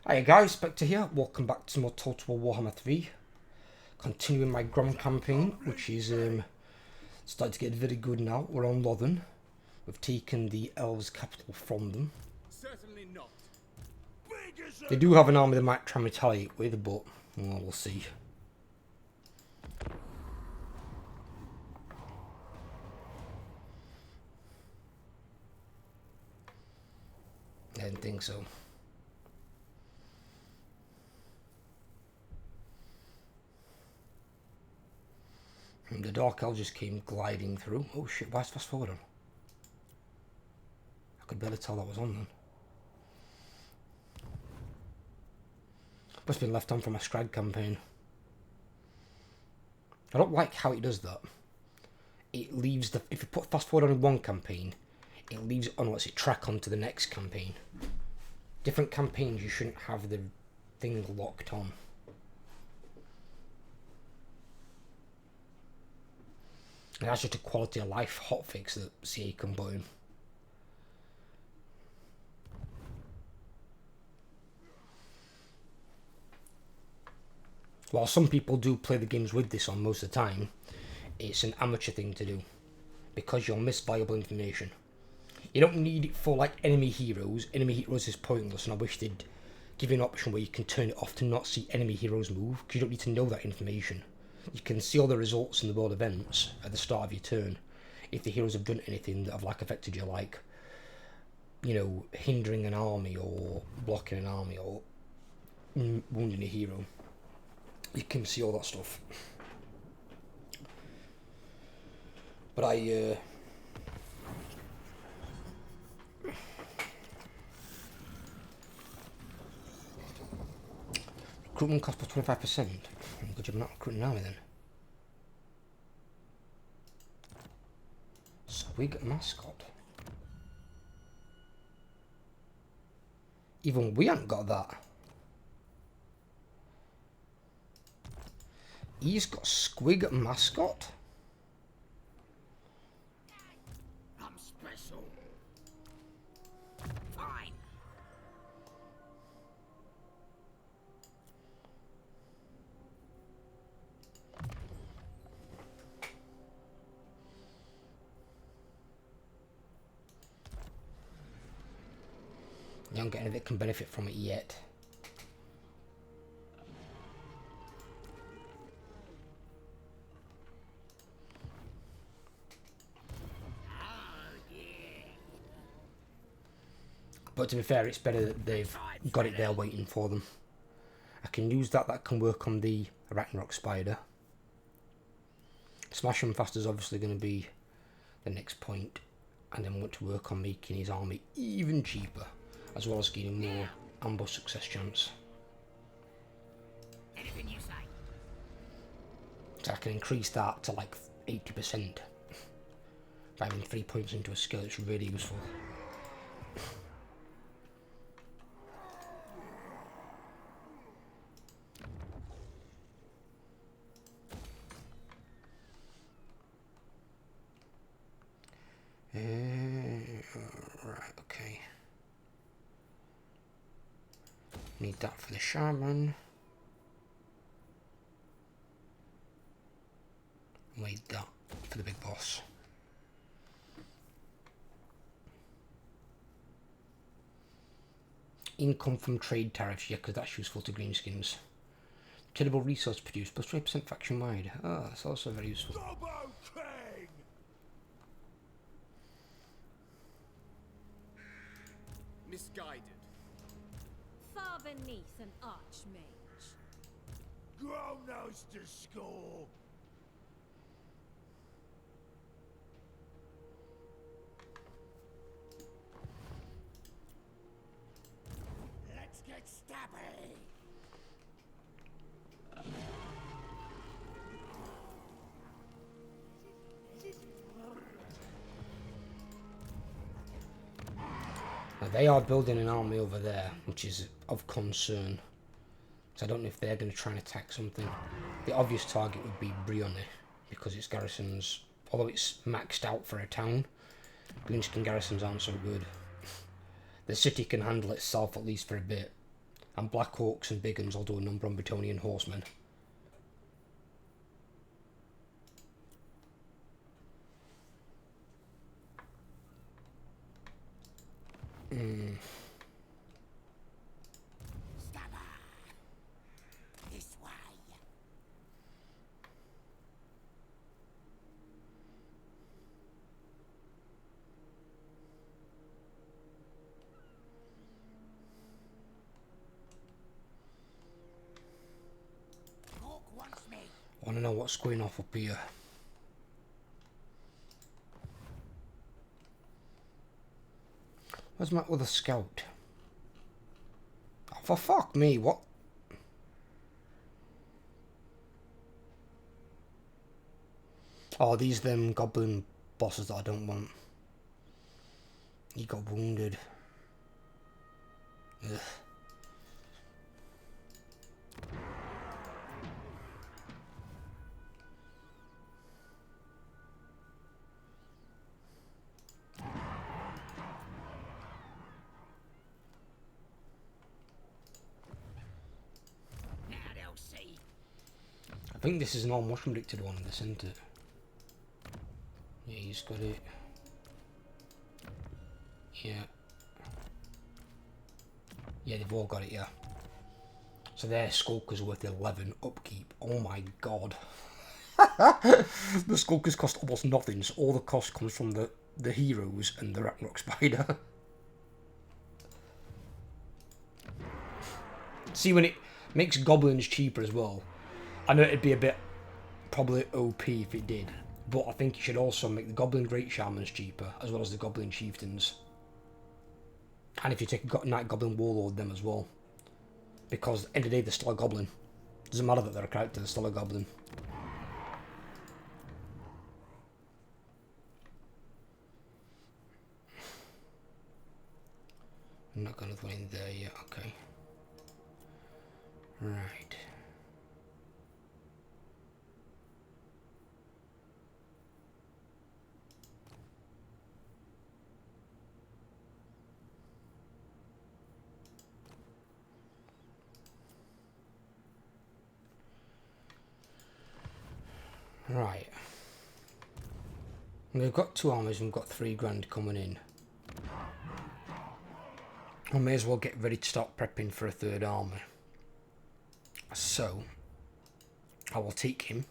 Hi guys, Spectre here. Welcome back to more Total Warhammer 3. Continuing my Grom campaign, which is starting to get very good now. We're on Lothen. We've taken the Elves' capital from them. Certainly not. They do have an army they might try and retaliate with, but well, we'll see. I didn't think so. And the Dark Elves just came gliding through. Oh shit, why's fast forward on? I could barely tell that was on then. Must have been left on from a Scrag campaign. I don't like how it does that. It leaves the... If you put fast forward on in one campaign, it leaves it on, lets it track on to the next campaign. Different campaigns, you shouldn't have the thing locked on. And that's just a quality of life hotfix that CA can put in. While some people do play the games with this on most of the time, it's an amateur thing to do. Because you'll miss valuable information. You don't need it for like enemy heroes. Enemy heroes is pointless, and I wish they'd give you an option where you can turn it off to not see enemy heroes move, because you don't need to know that information. You can see all the results in the world events at the start of your turn if the heroes have done anything that have like affected you, like, you know, hindering an army or blocking an army or wounding a hero. You can see all that stuff. But recruitment cost by 25%. Good job not recruiting an army then. Swig mascot. Even we haven't got that. He's got Squig mascot. I'm special. Fine. You don't get anything that can benefit from it yet. But to be fair, it's better that they've got it there waiting for them. I can use that. That can work on the Ragnarok Spider. Smash him fast is obviously going to be the next point, and then want to work on making his army even cheaper, as well as getting more ambush success chance. Anything you say. So I can increase that to like 80% by having 3 points into a skill. It's really useful. Right, okay. Need that for the shaman. Need that for the big boss. Income from trade tariffs, yeah, because that's useful to Greenskins. Terrible resource produced, plus 20% faction wide. Ah, that's also very useful. Misguided. Far beneath an archmage. Grom knows to score. Let's get stabby. Now they are building an army over there, which is of concern. So I don't know if they're going to try and attack something. The obvious target would be Brioni, because its garrisons, although it's maxed out for a town, Greenskin garrisons aren't so good. The city can handle itself at least for a bit. And Black Orcs and Big Uns will do a number on Bretonnian horsemen. Stabber. This way. Orc wants me. Want to know what's going off up here? Where's my other scout? Oh, for fuck me, what? Oh, these them goblin bosses that I don't want. He got wounded. Ugh. Now they'll see. I think this is an all mushroom addicted one, this, isn't it? Yeah, he's got it. Yeah. Yeah, they've all got it, yeah. So their skulkers worth 11 upkeep. Oh my god. The skulkers cost almost nothing, so all the cost comes from the heroes and the Ragnarok Spider. See, when it makes goblins cheaper as well. I know it'd be a bit probably OP if it did, but I think you should also make the Goblin Great Shamans cheaper, as well as the Goblin Chieftains. And if you take a Night Goblin Warlord, them as well. Because at the end of the day, they're still a Goblin. Doesn't matter that they're a character, they're still a Goblin. I'm not going to go in there yet, okay. Right. Right. We've got 2 armies and we've got 3 grand coming in. I may as well get ready to start prepping for a 3rd army. So, I will take him.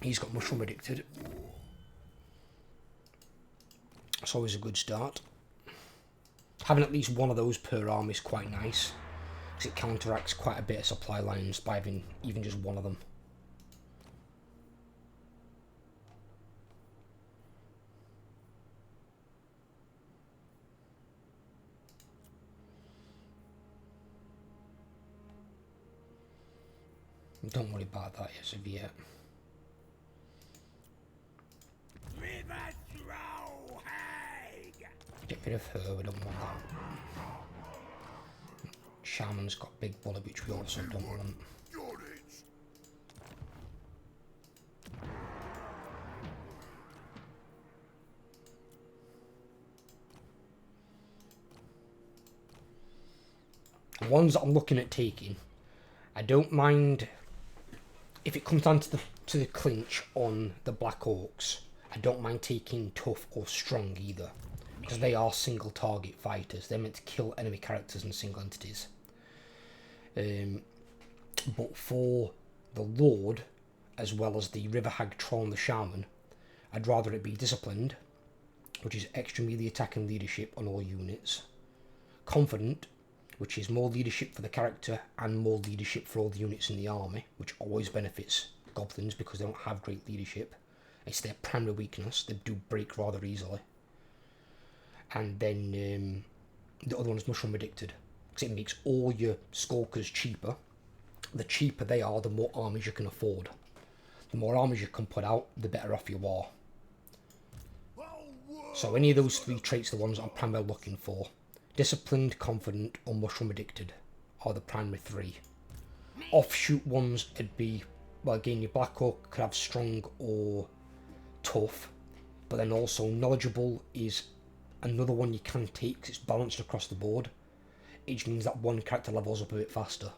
He's got mushroom addicted. It's always a good start. Having at least one of those per army is quite nice, because it counteracts quite a bit of supply lines by having even just one of them. Don't worry about that as of yet. River throw hag. Get rid of her, we don't want that. Shaman's got big bullet, which we also don't want. The ones that I'm looking at taking, I don't mind if it comes down to the clinch on the Black Orcs. I don't mind taking tough or strong either, because they are single target fighters. They're meant to kill enemy characters and single entities. But for the Lord, as well as the River Hag Troll and the Shaman, I'd rather it be disciplined, which is extra melee attack and leadership on all units. Confident, which is more leadership for the character and more leadership for all the units in the army, which always benefits goblins because they don't have great leadership. It's their primary weakness. They do break rather easily. And then the other one is mushroom addicted, because it makes all your skulkers cheaper. The cheaper they are, the more armies you can afford. The more armies you can put out, the better off you are. So any of those 3 traits are the ones I'm primarily looking for. Disciplined, confident, or mushroom addicted are the primary 3. Offshoot ones would be, well, again, your Black Orc could have strong or tough, but then also knowledgeable is another one you can take because it's balanced across the board. it just means that one character levels up a bit faster.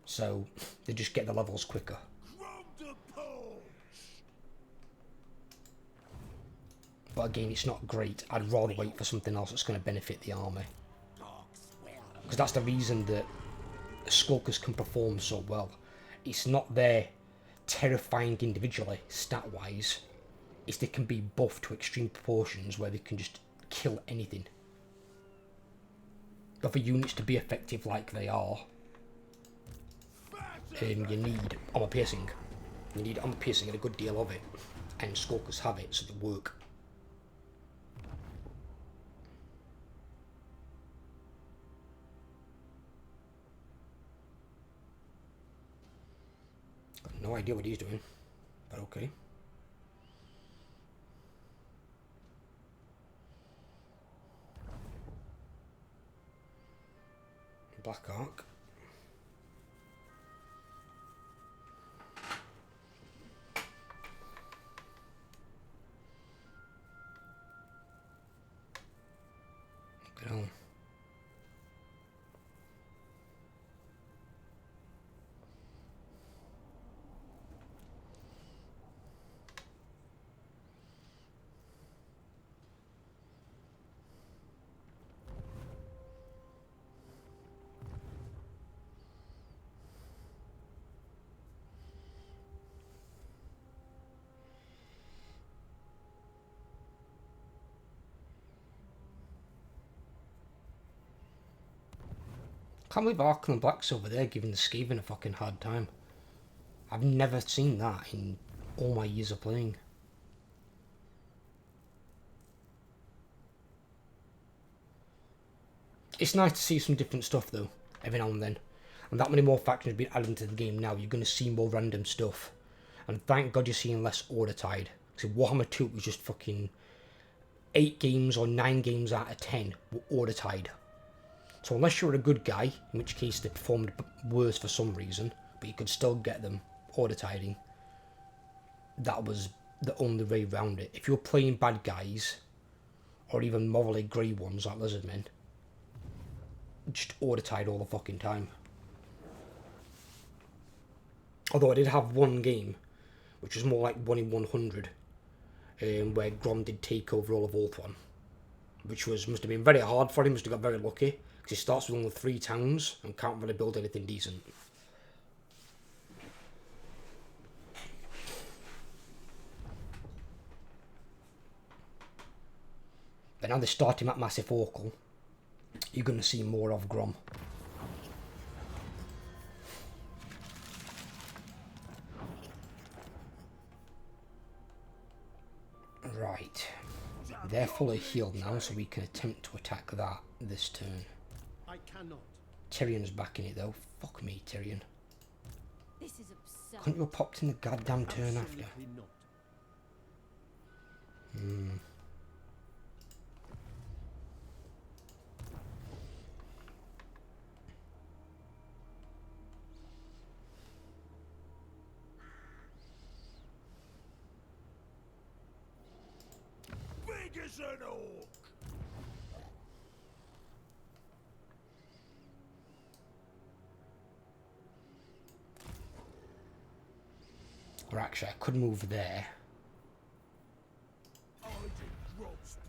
So they just get the levels quicker. But again, it's not great. I'd rather wait for something else that's going to benefit the army. Because that's the reason that Skulkers can perform so well. It's not they're terrifying individually, stat-wise. It's they can be buffed to extreme proportions where they can just kill anything. But for units to be effective like they are, you need armor piercing. You need armor piercing and a good deal of it. And Skulkers have it, so they work. No idea what he's doing, but okay. Black Ark. Get on. Can't believe Ark and Black's over there giving the Skaven a fucking hard time. I've never seen that in all my years of playing. It's nice to see some different stuff though, every now and then. And that many more factions being added into the game now, you're going to see more random stuff. And thank God you're seeing less Order Tide. Because Warhammer 2 was just fucking 8 games or 9 games out of 10 were Order Tide. So unless you're a good guy, in which case they performed worse for some reason, but you could still get them Order Tiding, that was the only way around it. If you're playing bad guys, or even morally grey ones like Lizardmen, just Order Tide all the fucking time. Although I did have one game, which was more like 1 in 100, where Grom did take over all of Ultron, which must have been very hard for him, must have got very lucky. Because he starts with only 3 towns and can't really build anything decent. But now they start him at Massive Oracle, you're going to see more of Grom. Right. They're fully healed now, so we can attempt to attack that this turn. I cannot. Tyrion's back in it though. Fuck me, Tyrion. This is absurd. Couldn't you have popped in the goddamn turn after? Absolutely not. Big as an orc. Or actually, I could move there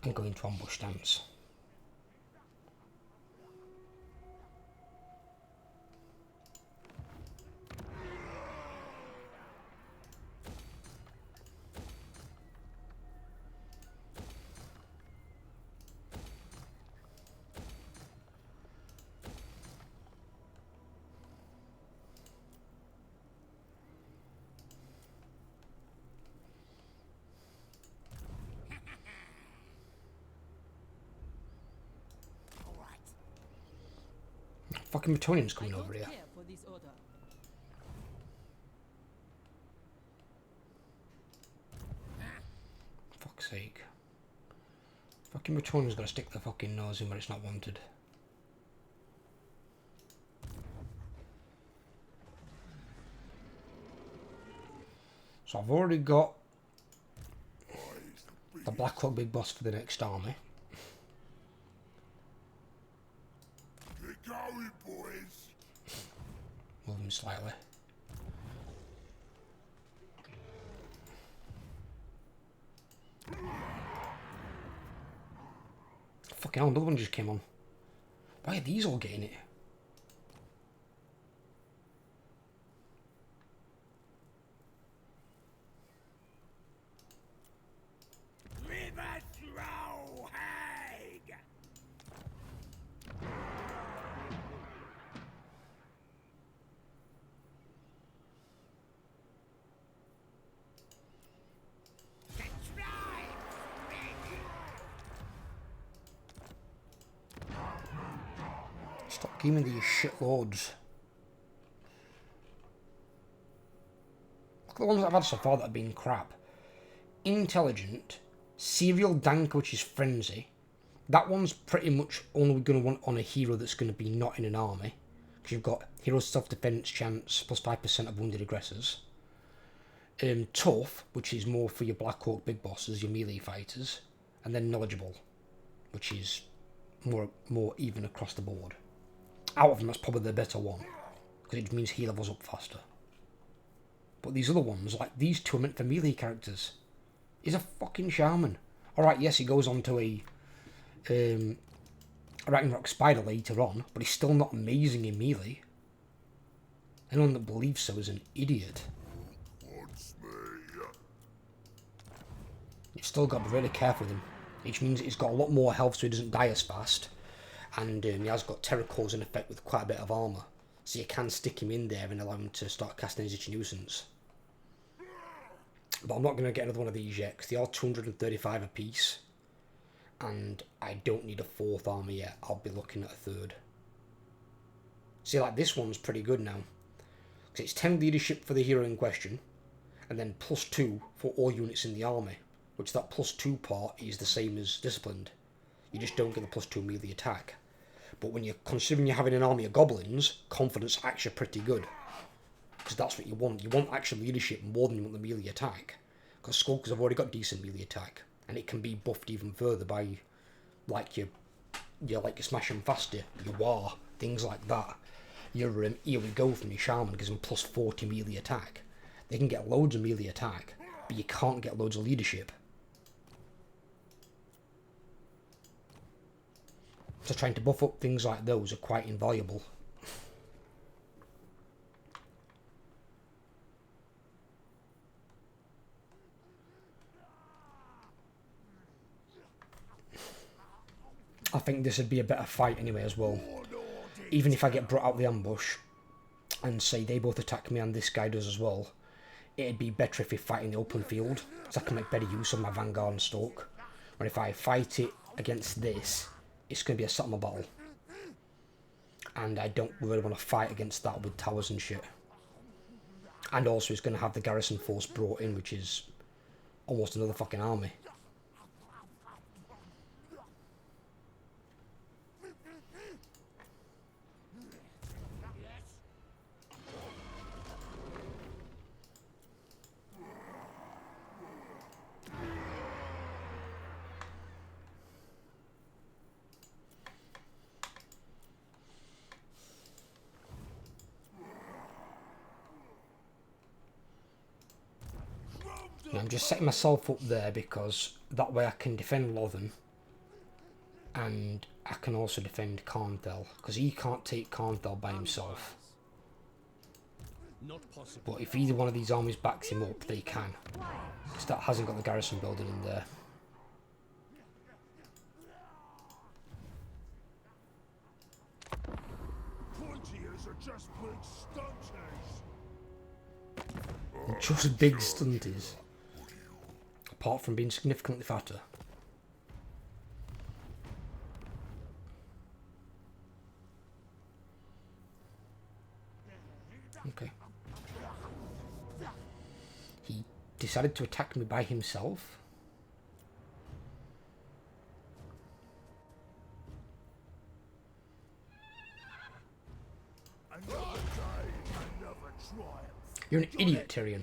and go into ambush stance. Fucking Bretonian's coming over here. For this order. Fuck's sake. Fucking Bretonian's gotta stick the fucking nose in where it's not wanted. So I've already got the Black Hawk Big Boss for the next army. even slightly. Fucking hell, another one just came on. Why are these all getting it? Stop giving me these shitloads. Look at the ones that I've had so far that have been crap. Intelligent, Serial Dank, which is Frenzy. That one's pretty much only going to want on a hero that's going to be not in an army. Because you've got Hero Self-Defense chance, plus 5% of wounded aggressors. Tough, which is more for your Black Orc big bosses, your melee fighters. And then Knowledgeable, which is more even across the board. Out of them, that's probably the better one, because it means he levels up faster. But these other ones, like these two, are meant for melee characters. He's a fucking shaman. Alright, yes, he goes on to a Ragnarok Spider later on, but he's still not amazing in melee. Anyone that believes so is an idiot. You've still got to be really careful with him, which means he's got a lot more health so he doesn't die as fast. And he has got Terror Cause in effect with quite a bit of armour. So you can stick him in there and allow him to start casting his nuisance. But I'm not going to get another one of these yet, because they are 235 a piece. And I don't need a fourth armour yet. I'll be looking at a third. See, like this one's pretty good now. Because it's 10 leadership for the hero in question. And then +2 for all units in the army. Which that +2 part is the same as disciplined. You just don't get the +2 melee attack. But when you're considering you're having an army of goblins, confidence is actually pretty good. Because that's what you want. You want actual leadership more than you want the melee attack. Because Skulkers have already got decent melee attack. And it can be buffed even further by like your Smash and Faster, your War, things like that. Your Here We Go from your Shaman gives them +40 melee attack. They can get loads of melee attack, but you can't get loads of leadership. So trying to buff up things like those are quite invaluable. I think this would be a better fight anyway as well. Even if I get brought out the ambush and say they both attack me and this guy does as well, it'd be better if we fight in the open field, so I can make better use of my Vanguard and Stalk. Or if I fight it against this, it's going to be a settlement battle. And I don't really want to fight against that with towers and shit. And also it's going to have the garrison force brought in, which is almost another fucking army. I'm just setting myself up there because that way I can defend Lothern and I can also defend Karnthel, because he can't take Karnthel by himself. But if either one of these armies backs him up, they can, because that hasn't got the garrison building in there. Just big stunties. Apart from being significantly fatter. Okay. He decided to attack me by himself. You're an idiot, Tyrion.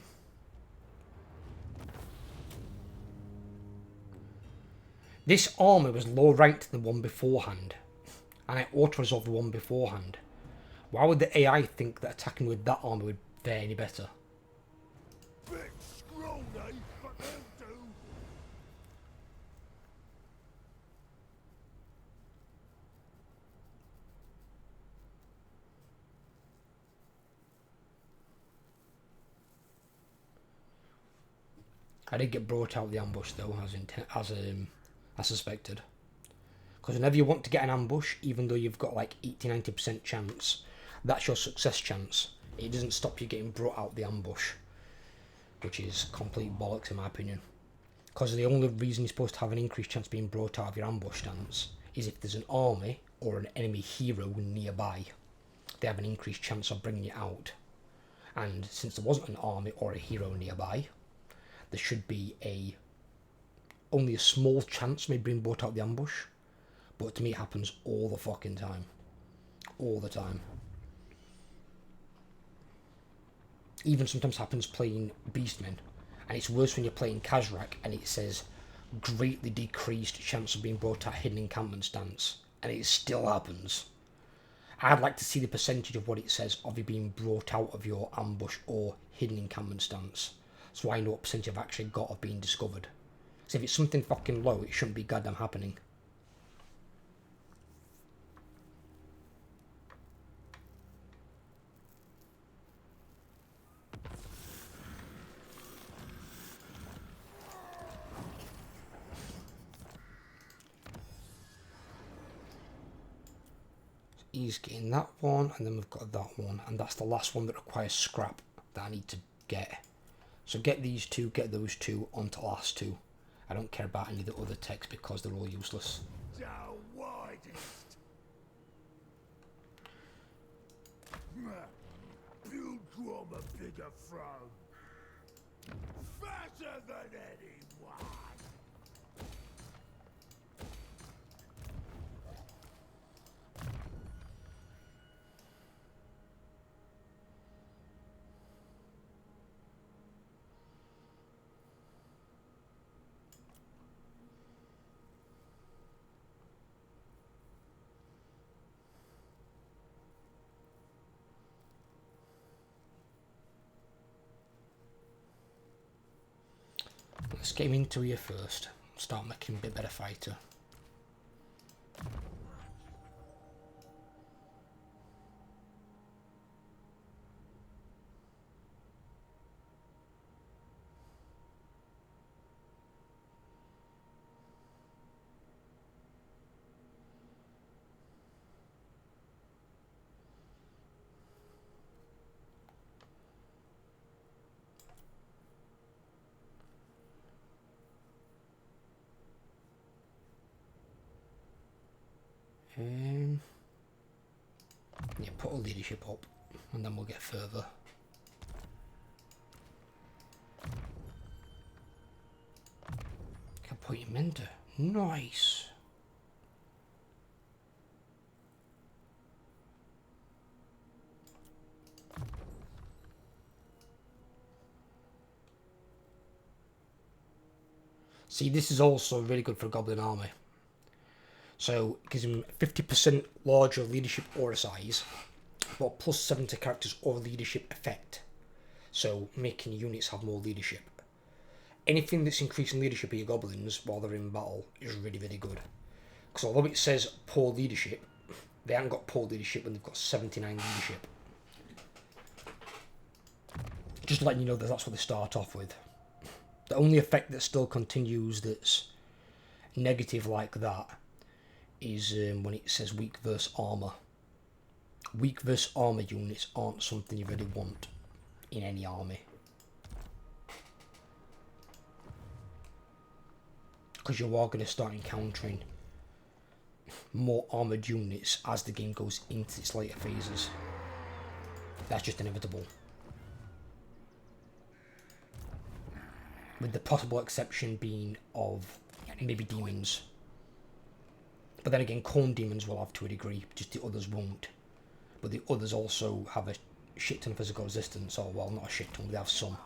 This army was lower ranked than the one beforehand, and I auto-resolved the one beforehand. Why would the AI think that attacking with that armor would fare any better? Bit scrawny, but they'll do. I did get brought out of the ambush though, as I suspected. Because whenever you want to get an ambush, even though you've got like 80-90% chance, that's your success chance. It doesn't stop you getting brought out of the ambush, which is complete bollocks in my opinion. Because the only reason you're supposed to have an increased chance of being brought out of your ambush stance is if there's an army or an enemy hero nearby. They have an increased chance of bringing you out. And since there wasn't an army or a hero nearby, there should be only a small chance of me being brought out of the ambush. But to me it happens all the fucking time. All the time. Even sometimes happens playing Beastmen. And it's worse when you're playing Kazrak and it says greatly decreased chance of being brought out hidden encampment stance. And it still happens. I'd like to see the percentage of what it says of you being brought out of your ambush or hidden encampment stance. So I know what percentage I've actually got of being discovered. So if it's something fucking low, it shouldn't be goddamn happening. He's getting that one, and then we've got that one, and that's the last one that requires scrap that I need to get. So get these two, get those two, onto the last two. I don't care about any of the other techs because they're all useless. The widest. Build Grom a bigger throne. Fatter than anyone. Let's get him into here first. Start making him a bit better fighter. Yeah, put all leadership up, and then we'll get further. Can put him into. Nice. See, this is also really good for a Goblin army. So it gives him 50% larger leadership aura size, but plus 70 characters or leadership effect. So making units have more leadership. Anything that's increasing leadership of your goblins while they're in battle is really, really good. Because although it says poor leadership, they haven't got poor leadership when they've got 79 leadership. Just letting you know that that's what they start off with. The only effect that still continues that's negative like that is when it says weak versus armor. Weak versus armor units aren't something you really want in any army. Because you are going to start encountering more armoured units as the game goes into its later phases. That's just inevitable. With the possible exception being of maybe demons. But then again, corn demons will have to a degree, just the others won't. But the others also have a shit ton of physical resistance, or well, not a shit ton, they have some.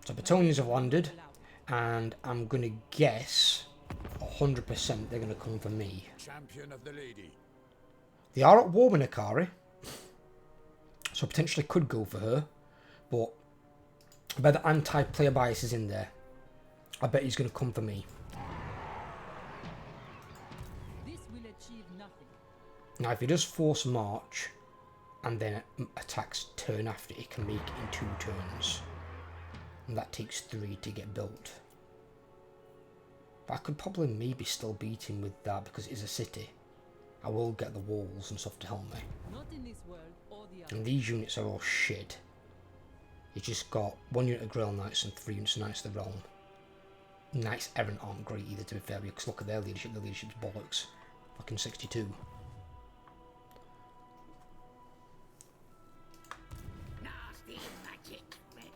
So Batonians have landed, and I'm gonna guess... Oh, 100% they're going to come for me. Champion of the lady. They are at war with Akari, so potentially could go for her, but I bet the anti-player bias is in there. I bet he's going to come for me. This will achieve nothing. Now, if he does force march and then attacks turn after, he can make it in 2 turns. And that takes 3 to get built. But I could probably maybe still beat him with that because it is a city. I will get the walls and stuff to help me. Not in this world or the other. And these units are all shit. He's just got 1 unit of Grail Knights and 3 units of Knights of the Realm. Knights Errant aren't great either, to be fair, because look at their leadership. Their leadership's bollocks. Fucking 62. Nasty magic ready.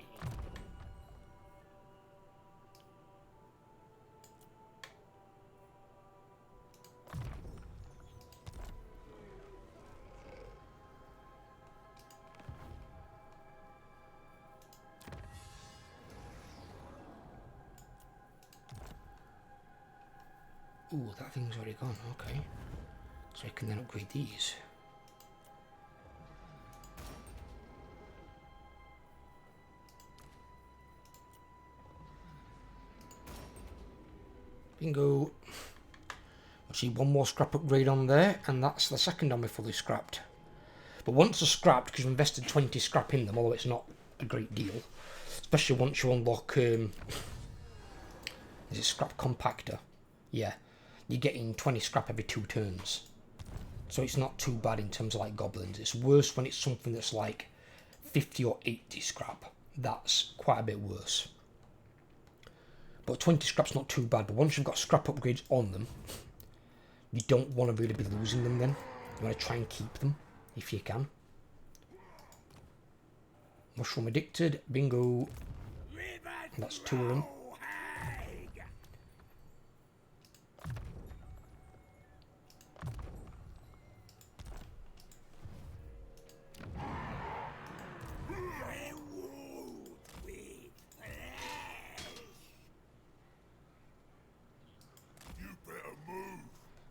Ooh, that thing's already gone, okay. So I can then upgrade these. Bingo. I see 1 more scrap upgrade on there, and that's the second army fully scrapped. But once they're scrapped, because you've invested 20 scrap in them, although it's not a great deal, especially once you unlock, is it scrap compactor? Yeah. You're getting 20 scrap every 2 turns. So it's not too bad in terms of like goblins. It's worse when it's something that's like 50 or 80 scrap. That's quite a bit worse. But 20 scrap's not too bad. But once you've got scrap upgrades on them, you don't want to really be losing them then. You want to try and keep them, if you can. Mushroom addicted. Bingo. That's 2 of them.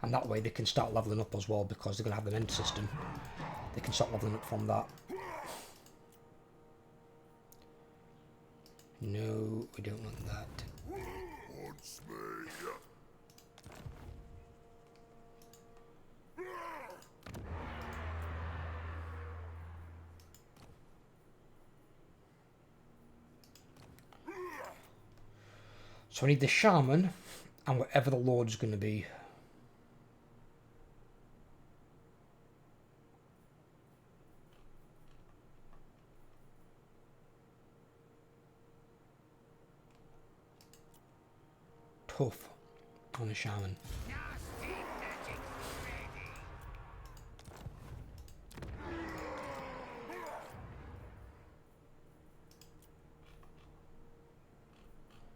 And that way they can start leveling up as well, because they're going to have an end system. They can start leveling up from that. No, we don't want that. Wants me. So I need the shaman and whatever the lord's going to be. Tough on a shaman.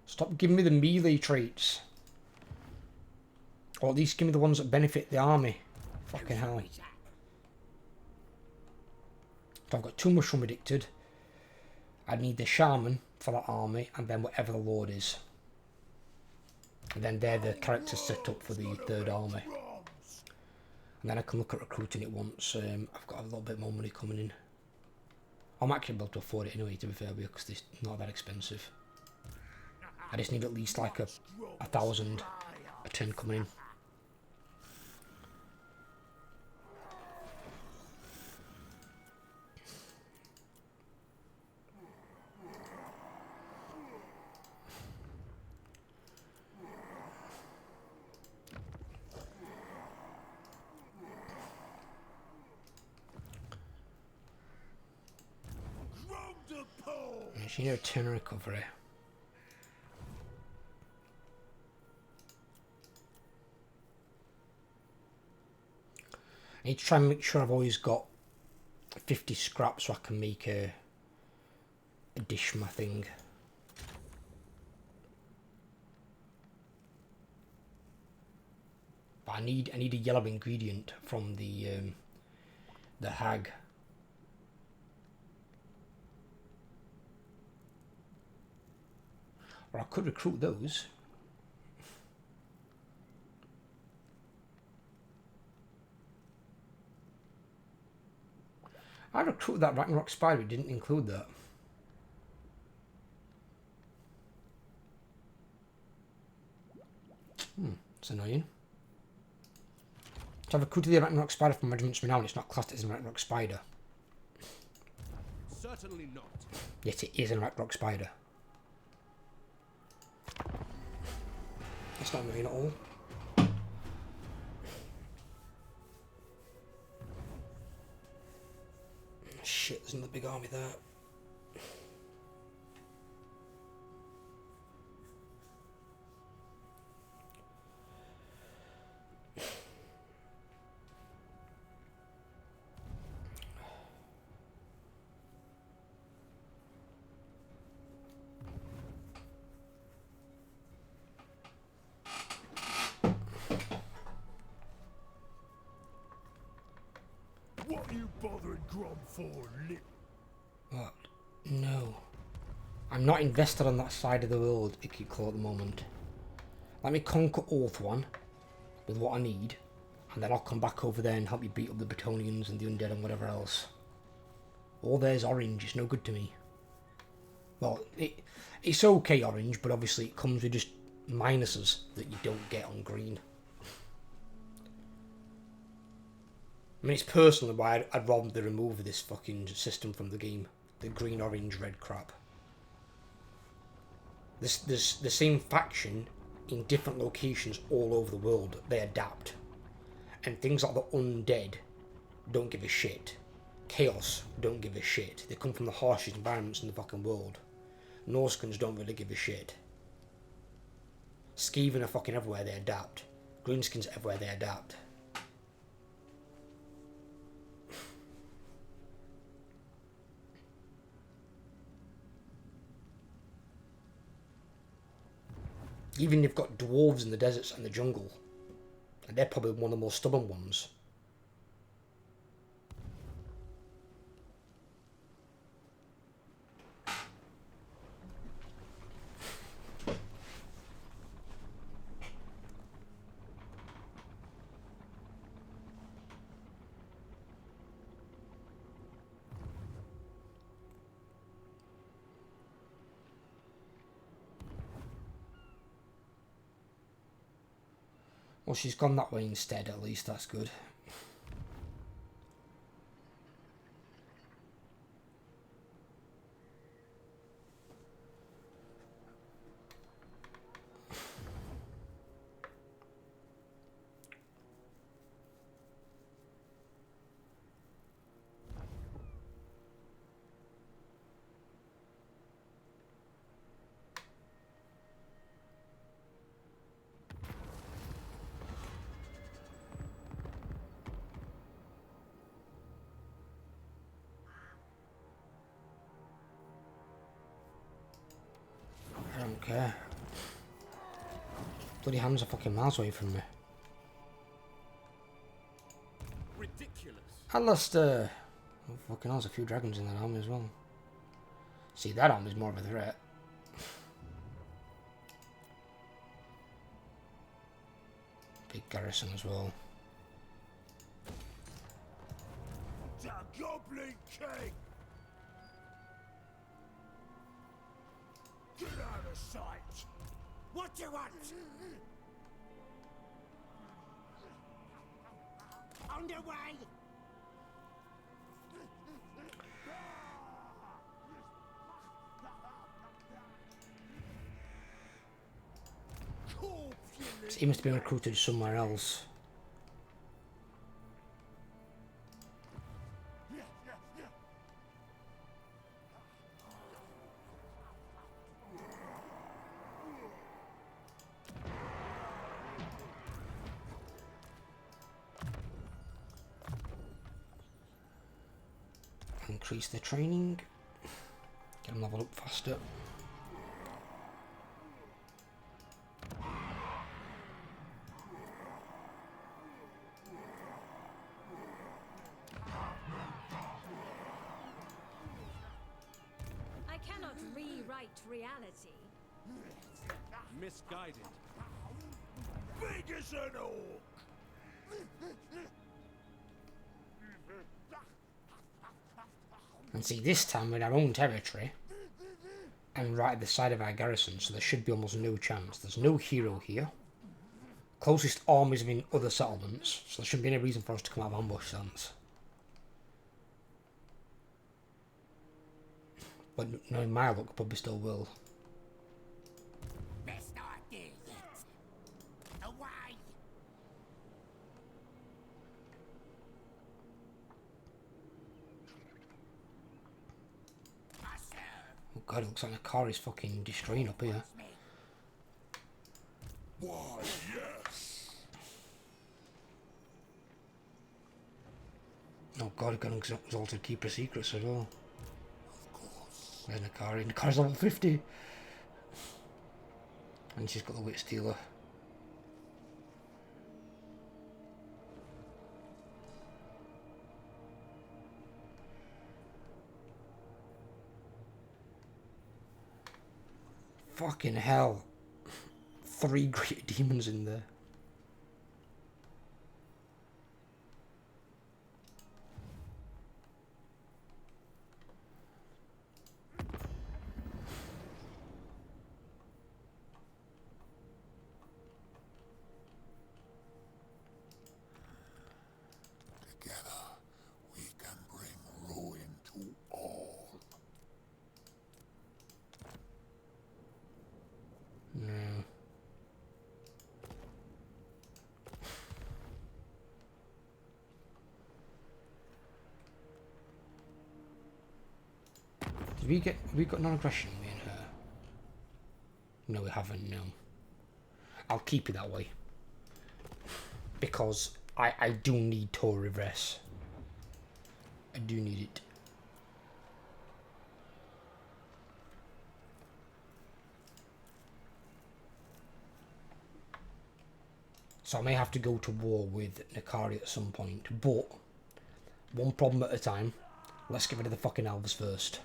Stop giving me the melee traits. Or at least give me the ones that benefit the army. Fucking hell. So I've got 2 mushroom addicted. I need the shaman for that army, and then whatever the lord is. And then they're the characters set up for the 3rd army. And then I can look at recruiting it once I've got a little bit more money coming in. I'm actually able to afford it anyway, to be fair, because it's not that expensive. I just need at least like a 1,000 a turn coming in. You need a turn recovery. I need to try and make sure I've always got 50 scrap so I can make a dish my thing. But I need a yellow ingredient from the hag. Or I could recruit those. I recruited that Ragnarok Spider, it didn't include that. It's annoying. So I've recruited the Ragnarok Spider from Regiment now and it's not classed as a Ragnarok Spider. Certainly not. Yet it is a Ragnarok Spider. That's not annoying at all. Shit, there's another big army there. What are you bothering Grom for, What? No. I'm not invested on that side of the world, Ikiko, at the moment. Let me conquer Earth one with what I need, and then I'll come back over there and help you beat up the Bretonians and the Undead and whatever else. All there's orange, it's no good to me. Well, it's okay orange, but obviously it comes with just minuses that you don't get on green. I mean, it's personally why I'd rather they remove this fucking system from the game. The green, orange, red crap. There's the same faction in different locations all over the world. They adapt. And things like the undead don't give a shit. Chaos don't give a shit. They come from the harshest environments in the fucking world. Norskins don't really give a shit. Skaven are fucking everywhere, they adapt. Greenskins everywhere, they adapt. Even you've got dwarves in the deserts and the jungle. And they're probably one of the most stubborn ones. Well, she's gone that way instead, at least, that's good. I don't care. Bloody hands are fucking miles away from me. Ridiculous. Alistair! Oh, fucking hell, there's a few dragons in that army as well. See, that army's more of a threat. Big garrison as well. The Goblin King! Get out of sight! What do you want? On the way! He must have been recruited somewhere else. Increase the training. Get them leveled up faster. I cannot rewrite reality. Misguided. Big as an orc! And see, this time we're in our own territory. And right at the side of our garrison, so there should be almost no chance. There's no hero here. Closest armies are in other settlements, so there shouldn't be any reason for us to come out of ambush stance. But knowing my luck, probably still will. Best idea yet. Away. Oh god, it looks like the car is fucking destroying up here. Why, yes. Oh god, I've got an exalted keeper secrets as well. Where's Nakari? Nakari's level 50! And she's got the wit stealer. Fucking hell. 3 great demons in there. Together, we can bring ruin to all. No. Have we got non-aggression, me and her? No, we haven't, no. I'll keep it that way. Because I do need Tor Reverse. I do need it. So I may have to go to war with Nakari at some point, but one problem at a time. Let's get rid of the fucking elves first.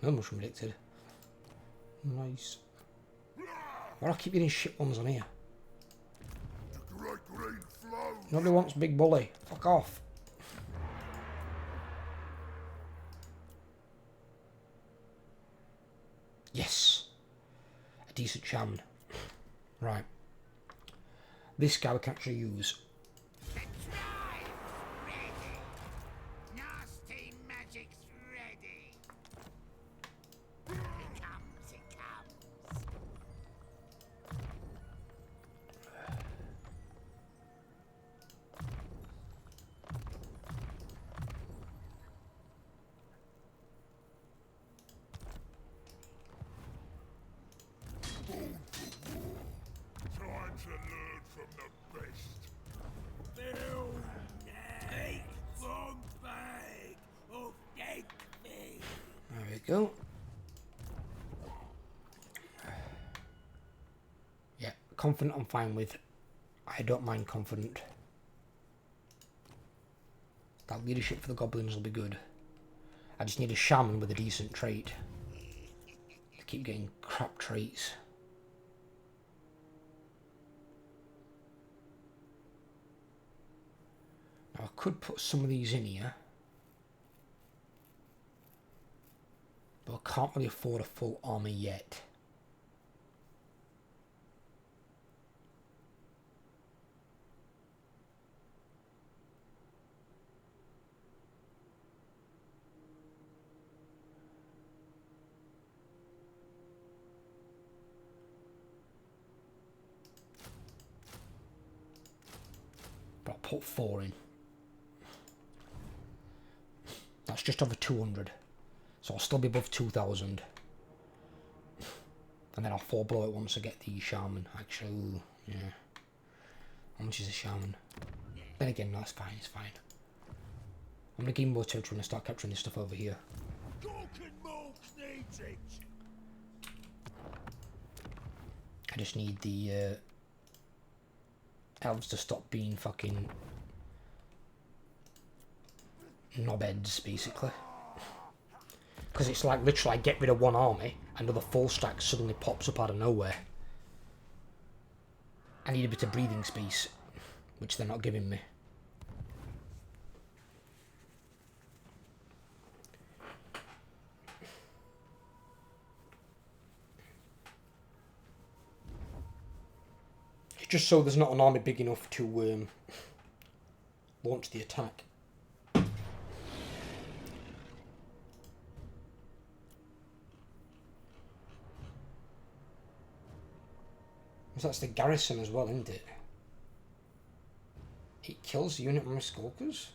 No mushroom predicted. Nice. Why do I keep getting shit ones on here? The great green flow. Nobody wants Big Bully. Fuck off. Yes. A decent shaman. Right. This guy we can actually use. Nasty magic's ready. It comes, it comes. Time to learn from the best. Fill take from bag of dead meat. There we go. Yeah, confident I'm fine with. I don't mind confident. That leadership for the goblins will be good. I just need a shaman with a decent trait. I keep getting crap traits. Now I could put some of these in here. But I can't really afford a full army yet. But I'll put 4 in. That's just over 200. So I'll still be above 2,000. And then I'll 4 blow it once I get the shaman. Actually, ooh, yeah. How much is a shaman? Then again, no, it's fine, it's fine. I'm gonna gain more territory and start capturing this stuff over here. Needs it. I just need the elves to stop being fucking knobheads, basically. Because it's like literally I get rid of one army, another full stack suddenly pops up out of nowhere. I need a bit of breathing space, which they're not giving me. Just so there's not an army big enough to launch the attack. That's the garrison as well, isn't it? It kills the unit on my skulkers?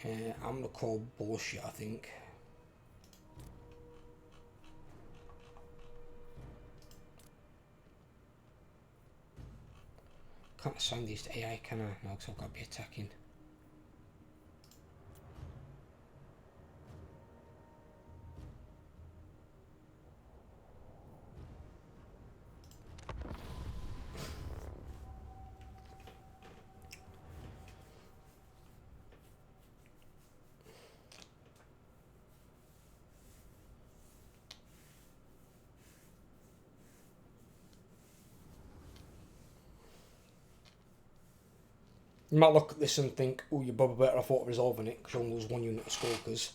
I'm gonna call bullshit, I think. Can't assign these to AI, can I? No, because I've got to be attacking. You might look at this and think, oh, you're probably better off auto-resolving it because you only lose one unit of skulkers.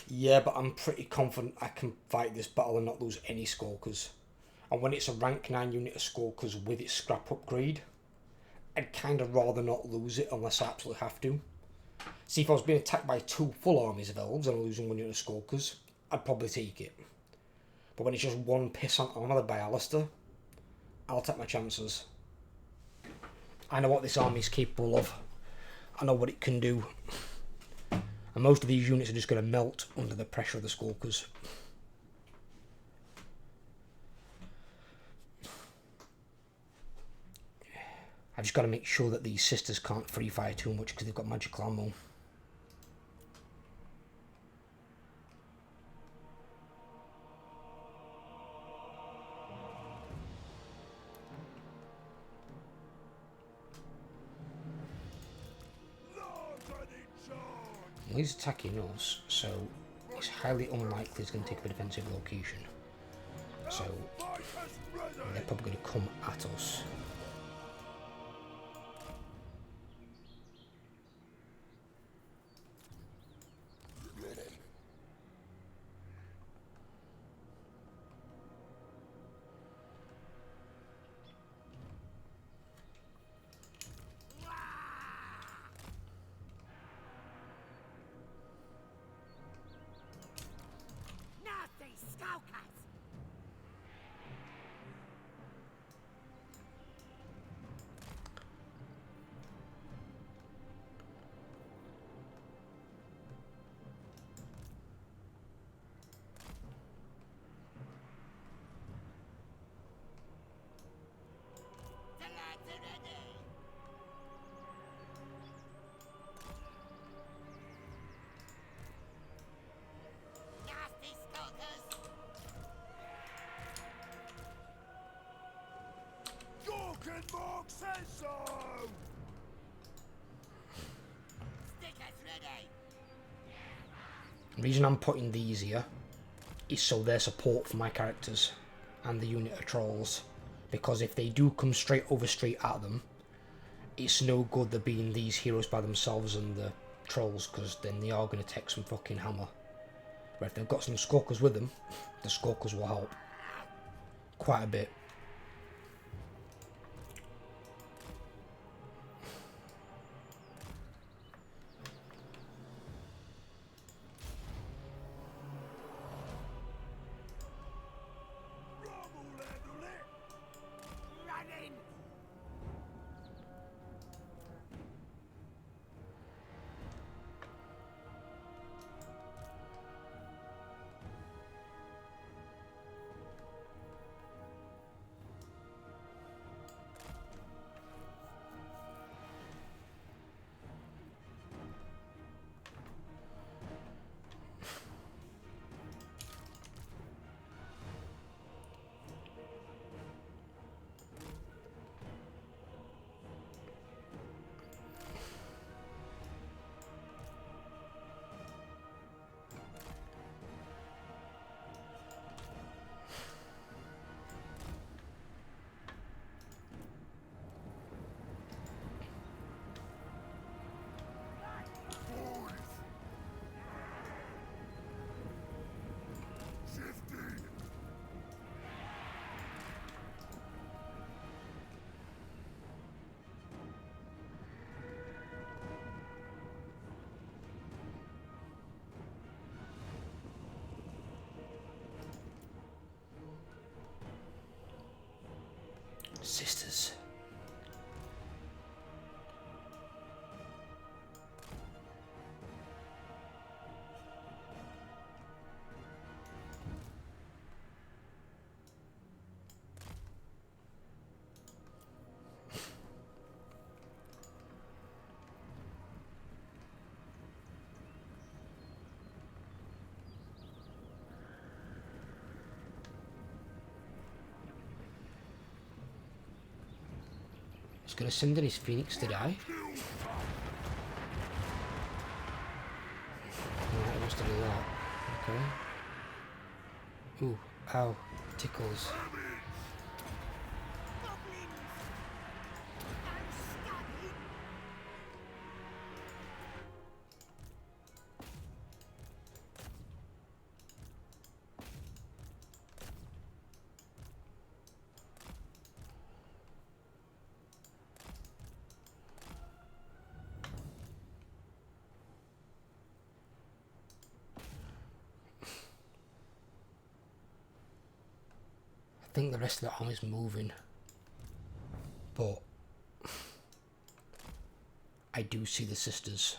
Yeah, but I'm pretty confident I can fight this battle and not lose any skulkers. And when it's a rank 9 unit of skulkers with its scrap upgrade, I'd kind of rather not lose it unless I absolutely have to. See, if I was being attacked by 2 full armies of elves and I'm losing 1 unit of skulkers, I'd probably take it. But when it's just 1 pissant armoured by Alistair, I'll take my chances. I know what this army is capable of. I know what it can do. And most of these units are just going to melt under the pressure of the skulkers. I've just got to make sure that these sisters can't free fire too much because they've got magical ammo. He's attacking us, so it's highly unlikely he's going to take a defensive location. So they're probably going to come at us. The reason I'm putting these here is so they're support for my characters and the unit of trolls, because if they do come straight at them, it's no good there being these heroes by themselves and the trolls, because then they are going to take some fucking hammer. But if they've got some skulkers with them, the skulkers will help quite a bit. Sisters. He's gonna send in his phoenix to die. Alright, he wants to do that. Okay. Ooh, ow. Tickles. I think the rest of the army's moving, but I do see the sisters.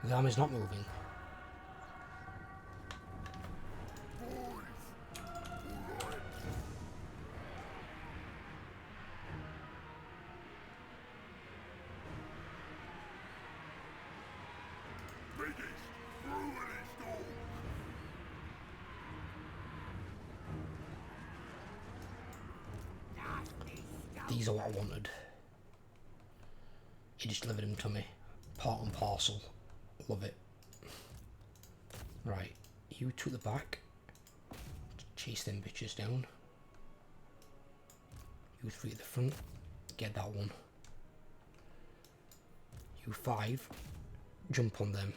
The army's not moving. These are what I wanted. He just delivered them to me. Part and parcel. Love it. Right, you to the back. Chase them bitches down. You 3 at the front. Get that one. You 5. Jump on them.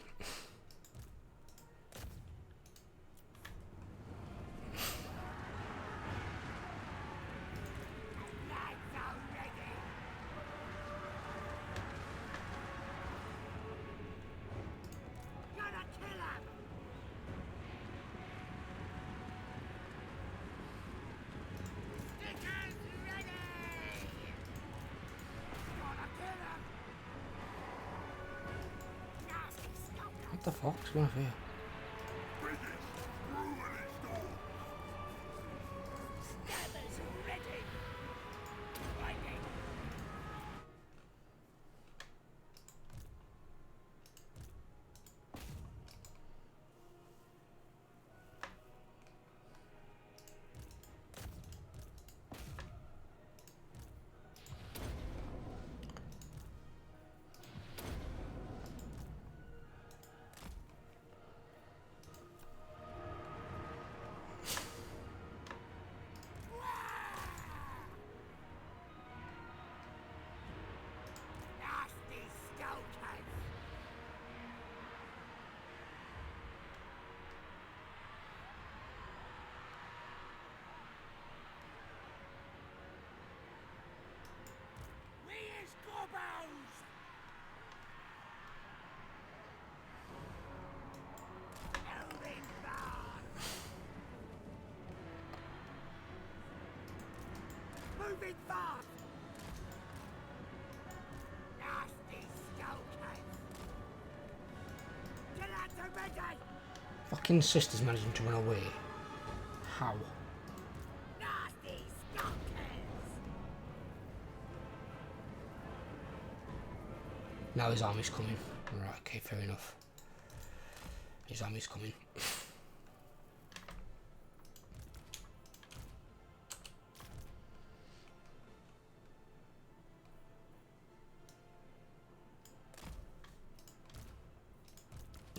What the fuck's going on here? Moving fast! Nasty skullcats! Gelato ready! Fucking sister's managing to run away. How? Nasty skullcats! Now his army's coming. Right, okay, fair enough. His army's coming.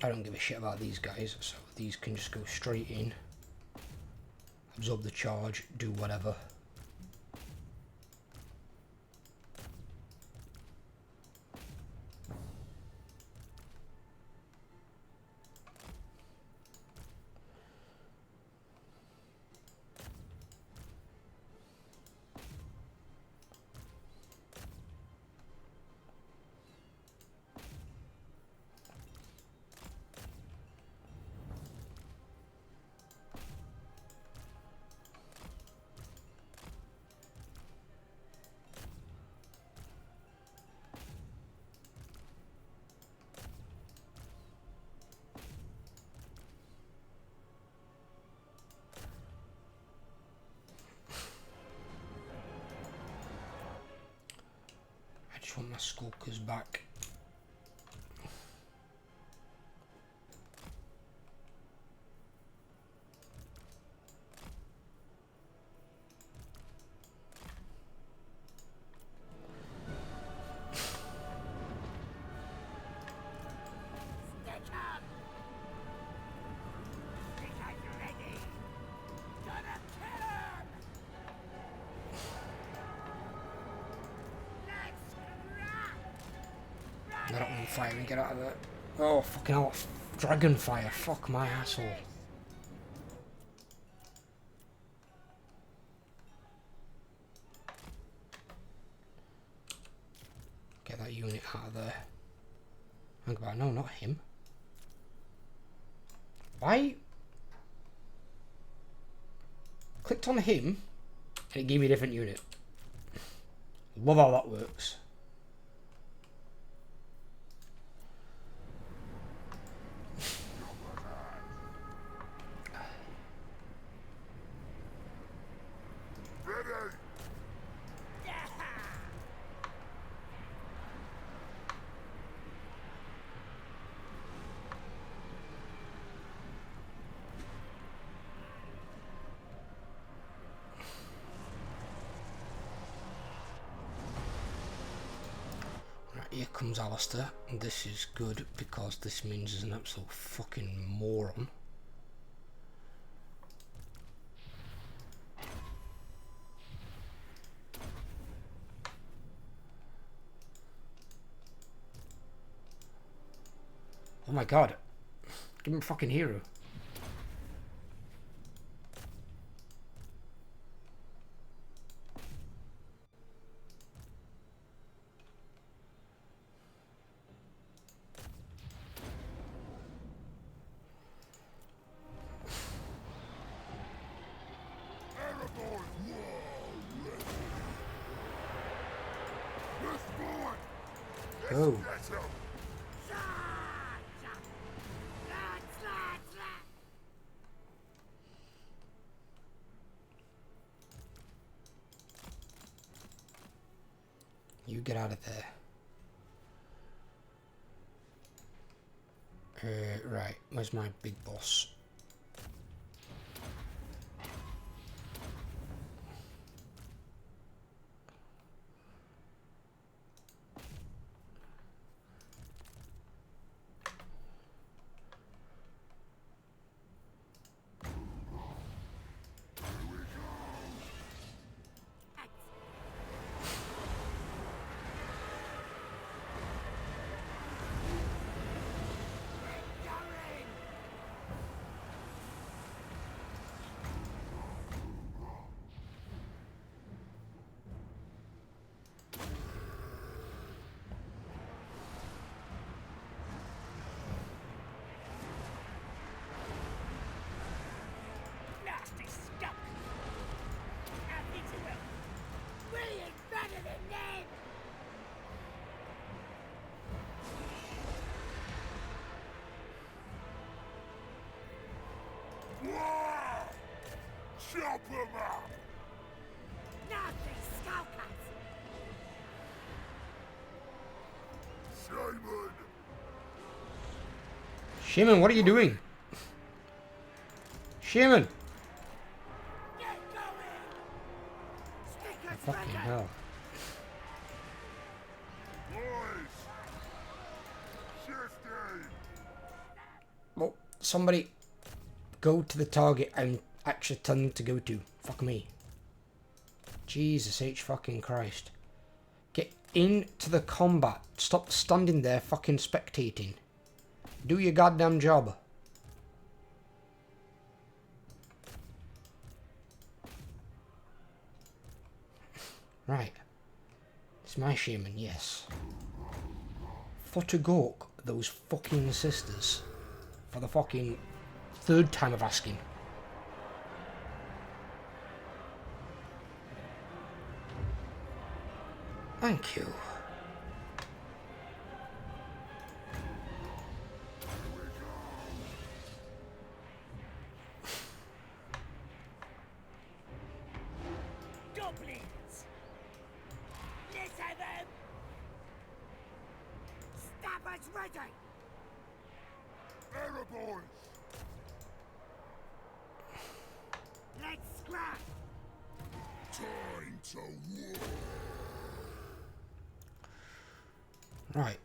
I don't give a shit about these guys, so these can just go straight in, absorb the charge, do whatever. Just want my skulkers back. Stick up! Stickers ready! Gonna kill him! Let's crack! Get out on fire and get out of there. Oh, fucking hell. Dragon fire. Fuck my asshole. Get that unit out of there. Think about it. No, not him. Why? Clicked on him and it gave me a different unit. Love how that works. Here comes Alistair, and this is good because this means he's an absolute fucking moron. Oh my god, give him a fucking hero. Oh. You get out of there. Right, where's my big boss? Nasty skunk! Happy to them! We ain't better than them! Chop him up! Nasty skulkers! Simon! Shaman, what are you doing? Shaman! Get going! Stickers Fucking ready! hell. Boys! Shifty! Well, somebody go to the target and actually tell them to go to. Fuck me. Jesus H fucking Christ. Get into the combat. Stop standing there fucking spectating. Do your goddamn job. Right. It's my shaman, yes. For to gawk those fucking sisters. For the fucking third time of asking. Thank you. Goblins! Let's have them! ready! Error boys! Let's scrap! Time to war! Right.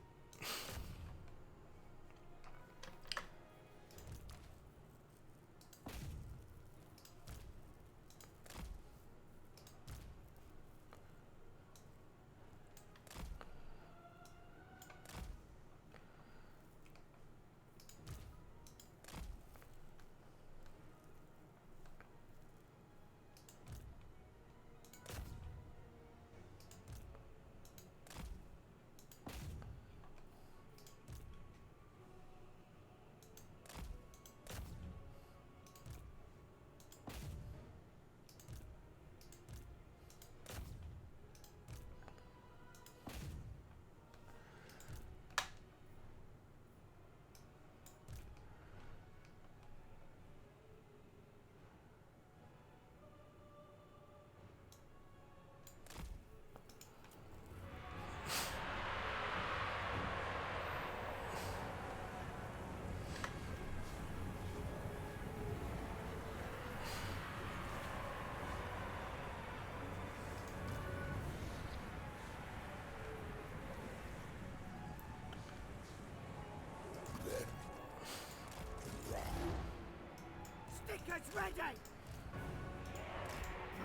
Stickers ready!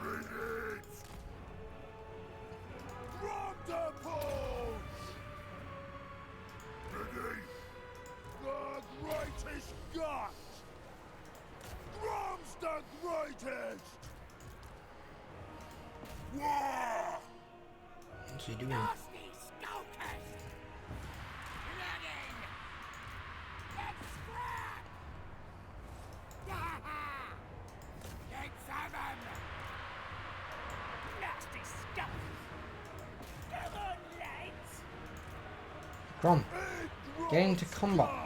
Bring it! Thunderbolt! Ready! The greatest gut! Grom's the greatest! War! What's he doing? Nasty skulkers! Blooding! Let's scrap! Let's have 'em! Nasty stuff! Come on, lads! Grom, get into combat.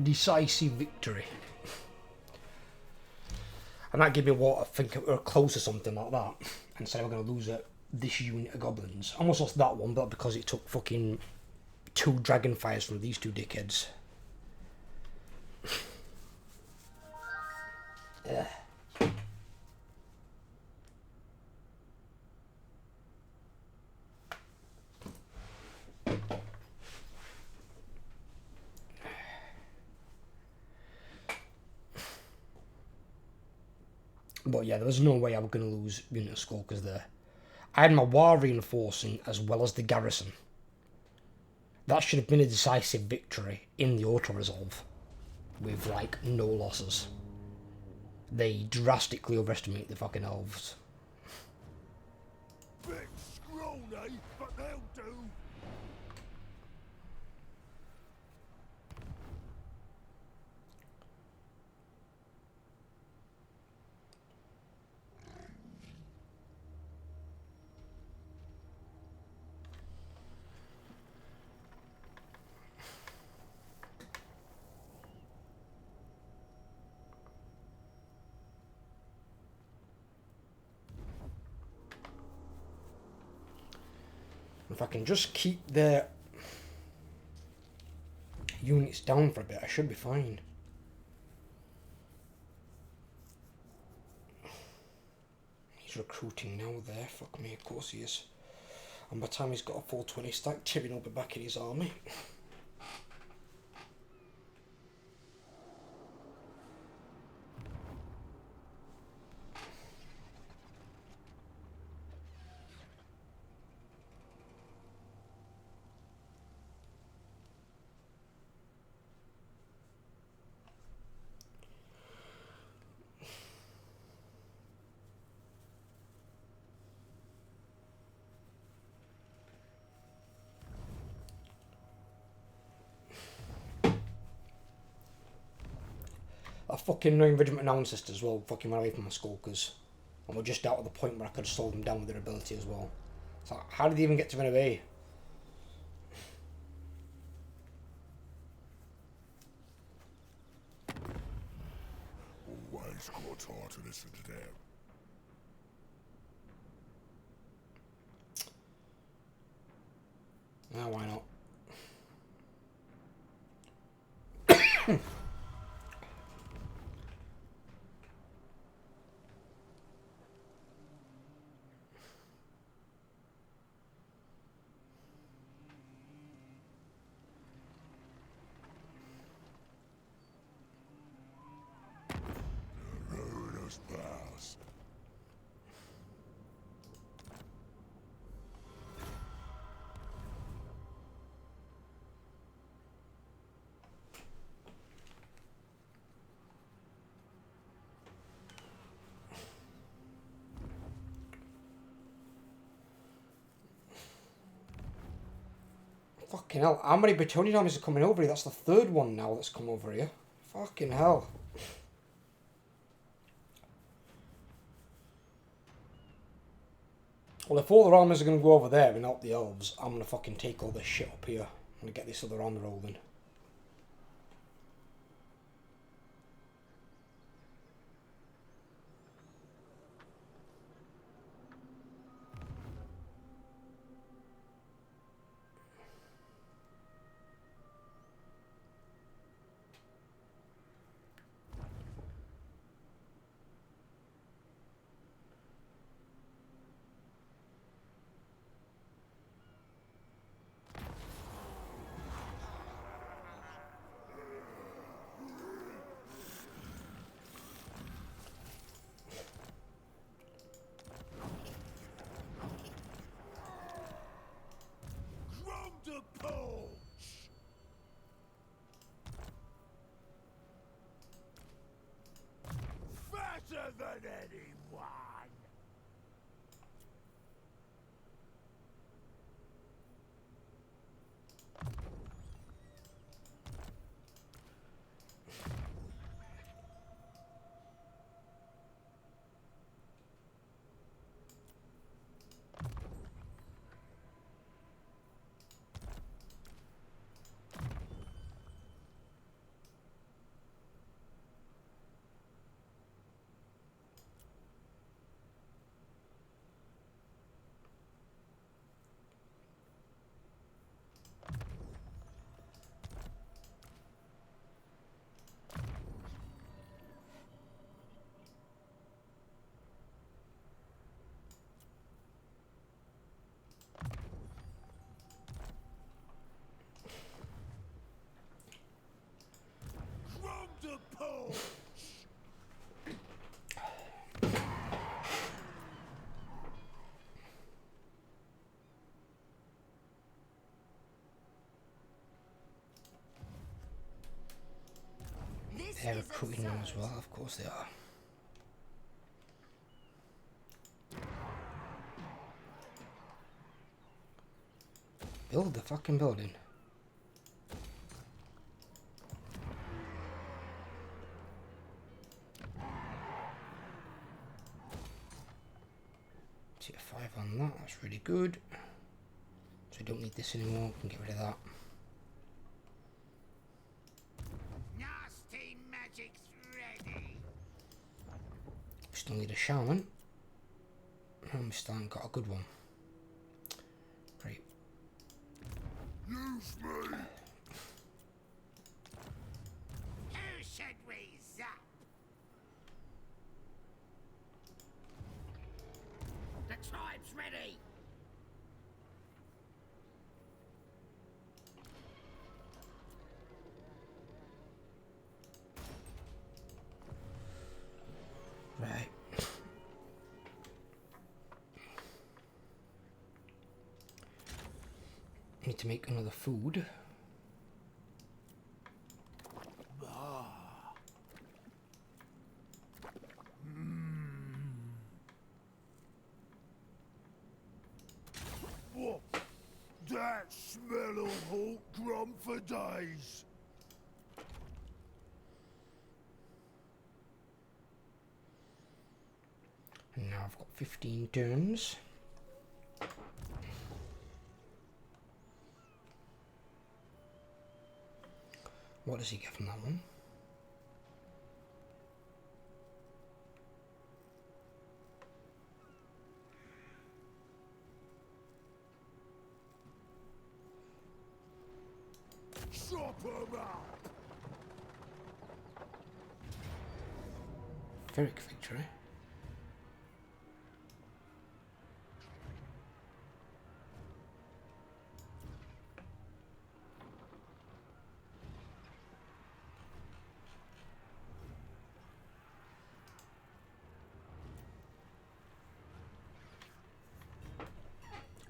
Decisive victory. And that gave me what I think we're close to something like that. And said we're going to lose this unit of goblins. Almost lost that one, but because it took fucking 2 dragonfires from these 2 dickheads. Ugh. But yeah, there was no way I was going to lose unit of skulkers there. I had my war reinforcing as well as the garrison. That should have been a decisive victory in the auto-resolve. With, like, no losses. They drastically overestimate the fucking elves. Bit scrawny, but they'll do. If I can just keep their units down for a bit, I should be fine. He's recruiting now there. Fuck me, of course he is. And by the time he's got a full 20 stack, Tyrion will be back in his army. A fucking annoying regiment now as well fucking ran away from my skulkers. And we're just out at the point where I could have slowed them down with their ability as well. So how did they even get to run away? Always got time to listen to them. Ah, why not? Ruinous pass. Fucking hell, how many battalion armies are coming over here? That's the third one now that's come over here. Fucking hell. Well, if all their armies are going to go over there and help the elves, I'm going to fucking take all this shit up here. I'm going to get this other army rolling. Grom the Pole. Faster than anyone. Grom the Pole. This They're is recruiting them as absurd. well, of course they are. Build the fucking building. Tier 5 on that, that's really good. So we don't need this anymore, we can get rid of that. Nasty magic's ready. We still need a shaman. And we still haven't got a good one. Great. Use me! Who should we zap? The tribe's ready. Right. Need to make another food. What? That smell will haunt Grom for days. And now I've got 15 turns. What does he get from that one? Chop 'em up! Ferric victory.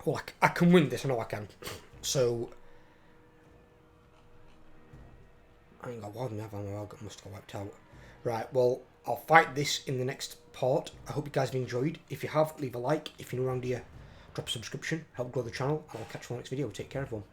Oh, I can win this. I know I can. So, I ain't got one. I must have got wiped out. Right, well, I'll fight this in the next part. I hope you guys have enjoyed. If you have, leave a like. If you're new around here, drop a subscription. Help grow the channel. And I'll catch you on the next video. Take care, everyone.